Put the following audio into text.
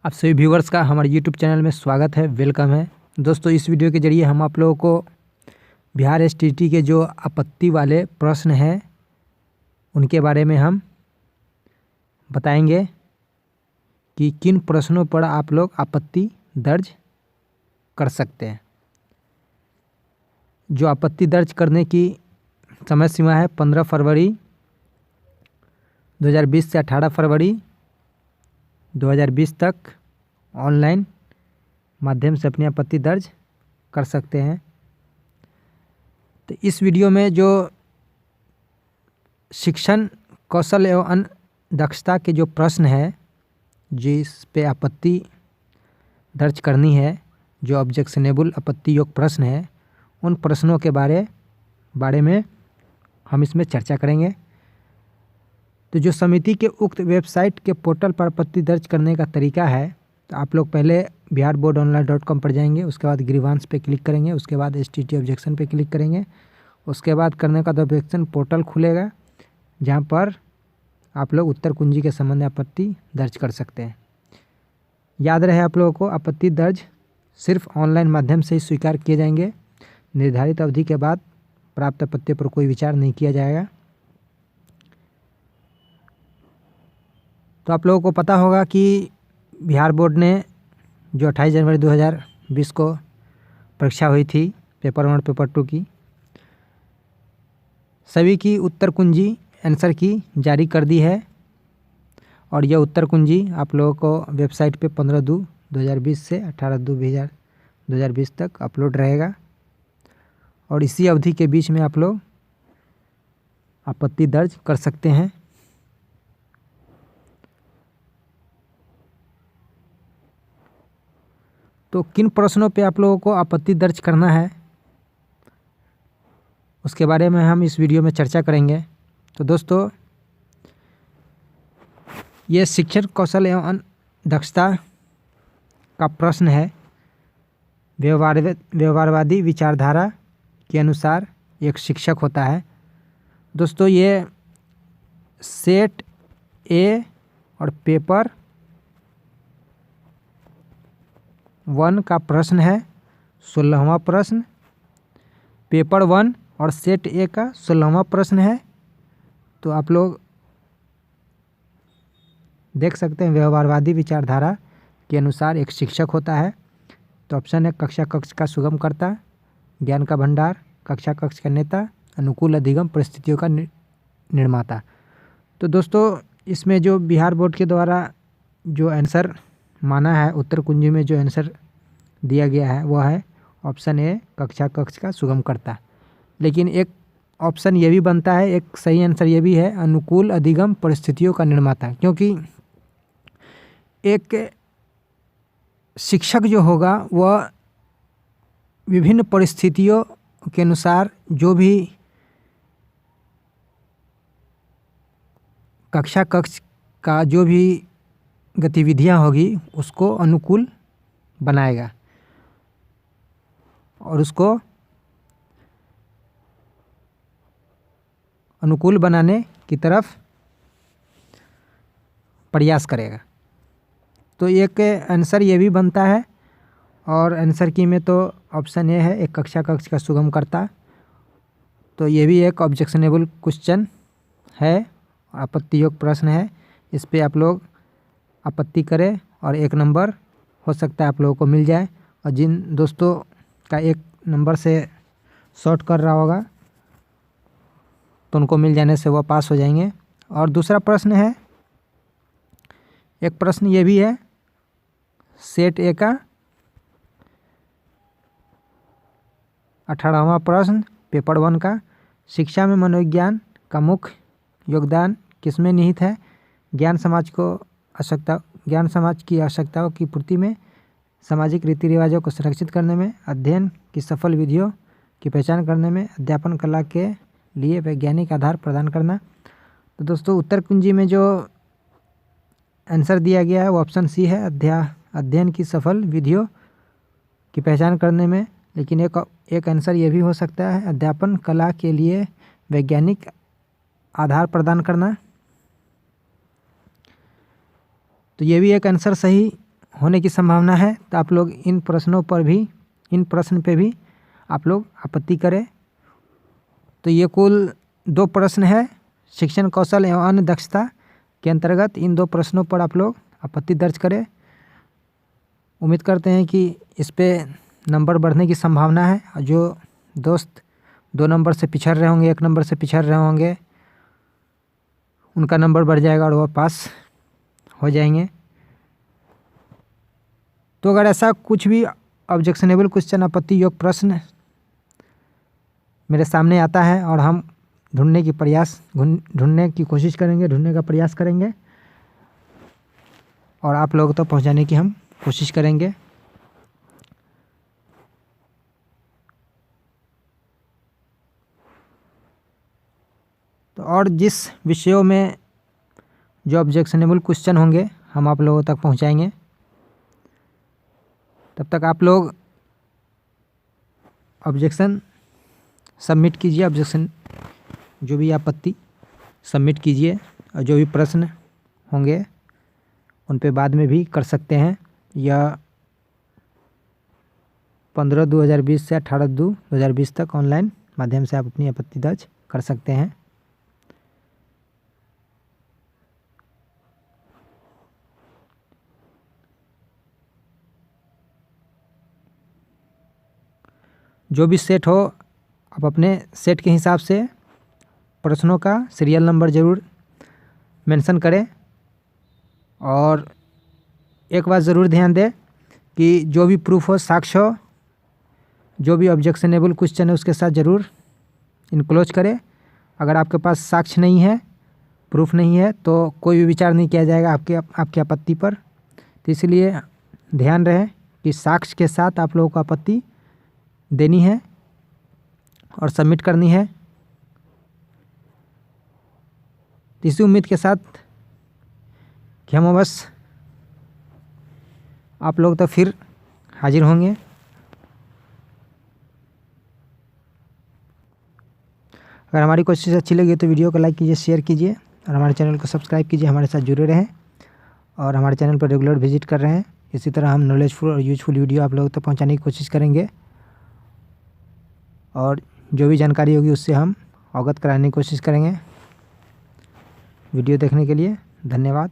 आप सभी व्यूवर्स का हमारे यूट्यूब चैनल में स्वागत है, वेलकम है। दोस्तों, इस वीडियो के जरिए हम आप लोगों को बिहार एसटीटी के जो आपत्ति वाले प्रश्न हैं उनके बारे में हम बताएंगे कि किन प्रश्नों पर आप लोग आपत्ति दर्ज कर सकते हैं। जो आपत्ति दर्ज करने की समय सीमा है 15 फरवरी 2020 से 18 फरवरी 2020 तक ऑनलाइन माध्यम से अपनी आपत्ति दर्ज कर सकते हैं। तो इस वीडियो में जो शिक्षण कौशल एवं अन्य दक्षता के जो प्रश्न है जिस पे आपत्ति दर्ज करनी है, जो ऑब्जेक्शनेबल आपत्ति योग्य प्रश्न है, उन प्रश्नों के बारे में हम इसमें चर्चा करेंगे। तो जो समिति के उक्त वेबसाइट के पोर्टल पर आपत्ति दर्ज करने का तरीका है, तो आप लोग पहले biharboardonline.com पर जाएंगे, उसके बाद ग्रीवांस पे क्लिक करेंगे, उसके बाद एसटीटी ऑब्जेक्शन पे क्लिक करेंगे। उसके बाद करने का ऑब्जेक्शन पोर्टल खुलेगा जहां पर आप लोग उत्तर कुंजी के संबंध में आपत्ति दर्ज कर सकते हैं। याद रहे आप लोगों को, आपत्ति दर्ज सिर्फ ऑनलाइन माध्यम से ही स्वीकार किए जाएंगे। निर्धारित अवधि के बाद प्राप्त आपत्तियों पर कोई विचार नहीं किया जाएगा। तो आप लोगों को पता होगा कि बिहार बोर्ड ने जो 28 जनवरी 2020 को परीक्षा हुई थी पेपर 1 पेपर 2 की, सभी की उत्तर कुंजी आंसर की जारी कर दी है। और यह उत्तर कुंजी आप लोगों को वेबसाइट पे 15/2/2020 से 18/2/2020 तक अपलोड रहेगा। और इसी अवधि के बीच में आप लोग आपत्ति दर्ज कर सकते हैं। तो किन प्रश्नों पे आप लोगों को आपत्ति दर्ज करना है उसके बारे में हम इस वीडियो में चर्चा करेंगे। तो दोस्तों, ये शिक्षण कौशल एवं अन्य दक्षता का प्रश्न है। व्यवहारवादी विचारधारा के अनुसार एक शिक्षक होता है। दोस्तों, ये सेट ए और पेपर 1 का प्रश्न है, 16वां प्रश्न। पेपर 1 और सेट ए का 16वां प्रश्न है। तो आप लोग देख सकते हैं, व्यवहारवादी विचारधारा के अनुसार एक शिक्षक होता है। तो ऑप्शन है कक्षा कक्ष का सुगमकर्ता, ज्ञान का भंडार, कक्षा कक्ष का नेता, अनुकूल अधिगम परिस्थितियों का निर्माता। तो दोस्तों, इसमें जो बिहार बोर्ड के द्वारा जो आंसर माना है, उत्तर कुंजी में जो आंसर दिया गया है वह है ऑप्शन ए, कक्षा कक्ष का सुगमकर्ता। लेकिन एक ऑप्शन ये भी बनता है, एक सही आंसर ये भी है, अनुकूल अधिगम परिस्थितियों का निर्माता। क्योंकि एक शिक्षक जो होगा वह विभिन्न परिस्थितियों के अनुसार जो भी कक्षा कक्ष का जो भी गतिविधियां होगी उसको अनुकूल बनाएगा और उसको अनुकूल बनाने की तरफ प्रयास करेगा। तो एक आंसर ये भी बनता है। और आंसर की में तो ऑप्शन ए है, एक कक्षा कक्ष का सुगमकर्ता। तो ये भी एक ऑब्जेक्शनेबल क्वेश्चन है, आपत्ति योग्य प्रश्न है। इस पे आप लोग आपत्ति करें और 1 नंबर हो सकता है आप लोगों को मिल जाए। और जिन दोस्तों का 1 नंबर से शॉर्ट कर रहा होगा तो उनको मिल जाने से वह पास हो जाएंगे। और दूसरा प्रश्न है, एक प्रश्न ये भी है, सेट ए का 18वां प्रश्न पेपर 1 का, शिक्षा में मनोविज्ञान का मुख्य योगदान किसमें निहित है? ज्ञान समाज की आवश्यकताओं की पूर्ति में, सामाजिक रीति रिवाजों को संरक्षित करने में, अध्ययन की सफल विधियों की पहचान करने में, अध्यापन कला के लिए वैज्ञानिक आधार प्रदान करना। तो दोस्तों, उत्तर कुंजी में जो आंसर दिया गया है वो ऑप्शन सी है, अध्ययन की सफल विधियों की पहचान करने में। लेकिन एक आंसर ये भी हो सकता है, अध्यापन कला के लिए वैज्ञानिक आधार प्रदान करना। तो ये भी एक आंसर सही होने की संभावना है तो आप लोग इन प्रश्न पे भी आप लोग आपत्ति करें। तो ये कुल 2 प्रश्न है शिक्षण कौशल एवं अन्य दक्षता के अंतर्गत। इन 2 प्रश्नों पर आप लोग आपत्ति दर्ज करें। उम्मीद करते हैं कि इस पे नंबर बढ़ने की संभावना है और जो दोस्त 2 नंबर से पिछड़ रहे होंगे, 1 नंबर से पिछड़ रहे होंगे, उनका नंबर बढ़ जाएगा और वह पास हो जाएंगे। तो अगर ऐसा कुछ भी ऑब्जेक्शनेबल क्वेश्चन, आपत्ति योग्य प्रश्न मेरे सामने आता है और हम ढूंढने का प्रयास करेंगे और आप लोगों तक पहुंचाने की हम कोशिश करेंगे। तो और जिस विषयों में जो ऑब्जेक्शनेबल क्वेश्चन होंगे हम आप लोगों तक पहुंचाएंगे। तब तक आप लोग ऑब्जेक्शन सबमिट कीजिए, ऑब्जेक्शन जो भी आपत्ति सबमिट कीजिए और जो भी प्रश्न होंगे उन पे बाद में भी कर सकते हैं। या 15/2/2020 से 18/2/2020 तक ऑनलाइन माध्यम से आप अपनी आपत्ति दर्ज कर सकते हैं। जो भी सेट हो आप अपने सेट के हिसाब से प्रश्नों का सीरियल नंबर ज़रूर मेंशन करें। और एक बात ज़रूर ध्यान दें कि जो भी प्रूफ हो, साक्ष्य हो, जो भी ऑब्जेक्शनेबल क्वेश्चन है उसके साथ ज़रूर इनक्लोज करें। अगर आपके पास साक्ष्य नहीं है, प्रूफ नहीं है तो कोई भी विचार नहीं किया जाएगा आपकी आपत्ति पर। तो इसलिए ध्यान रहे कि साक्ष्य के साथ आप लोगों को आपत्ति देनी है और सबमिट करनी है। इसी उम्मीद के साथ कि हम बस आप लोग तो फिर हाजिर होंगे। अगर हमारी कोशिश अच्छी लगी तो वीडियो को लाइक कीजिए, शेयर कीजिए और हमारे चैनल को सब्सक्राइब कीजिए। हमारे साथ जुड़े रहें और हमारे चैनल पर रेगुलर विजिट कर रहे हैं। इसी तरह हम नॉलेजफुल और यूजफुल वीडियो आप लोगों तक पहुंचाने की कोशिश करेंगे और जो भी जानकारी होगी उससे हम अवगत कराने की कोशिश करेंगे। वीडियो देखने के लिए धन्यवाद।